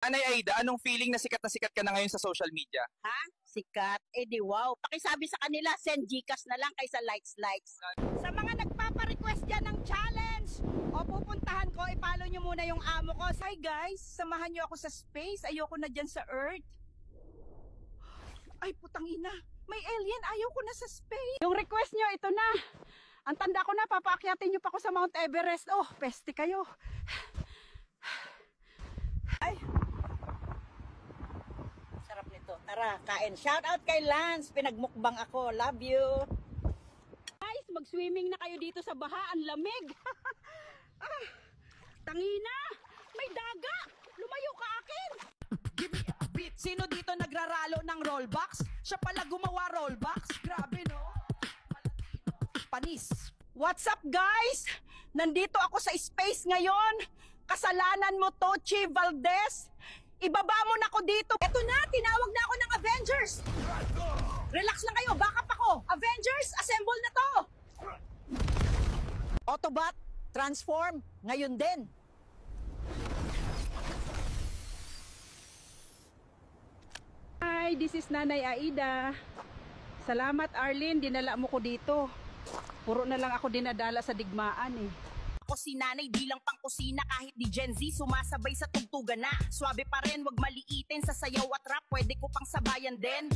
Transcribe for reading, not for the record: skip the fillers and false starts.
Anay Aida, anong feeling na sikat ka na ngayon sa social media? Ha? Sikat? Eh di wow. Pakisabi sa kanila, send Gcash na lang kaysa likes. Sa mga nagpapa-request dyan ng challenge, o pupuntahan ko, ipalo nyo muna yung amo ko. Hi guys, samahan nyo ako sa space. Ayoko na dyan sa Earth. Ay putang ina, may alien, ayaw ko na sa space. Yung request nyo, ito na. Ang tanda ko na, papaakyatin nyo pa ako sa Mount Everest. Oh, peste kayo. Ay, sarap nito. Tara, kain. Shout out kay Lance. Pinagmukbang ako. Love you. Guys, mag-swimming na kayo dito sa baha. Ang lamig. Ah, tangina. May daga. Lumayo ka akin. Give me a beat. Sino dito nagraralo ng rollbox? Siya pala gumawa rollbox. Grabe, no? Panis. What's up, guys? Nandito ako sa space ngayon. Kasalanan mo, Tochi Valdez. Ibaba mo na ako dito. Eto na, tinawag na ako ng Avengers. Relax lang kayo, backup ako. Avengers, assemble na to. Autobot, transform, ngayon din. Hi, this is Nanay Aida. Salamat Arlene, dinala mo ko dito. Puro na lang ako dinadala sa digmaan eh. Ako si Nanay bilang pangkusina kahit di Gen Z sumasabay sa tugtugan na. Swabe pa rin, wag maliitin sa sayaw at rap, pwede ko pang sabayan din.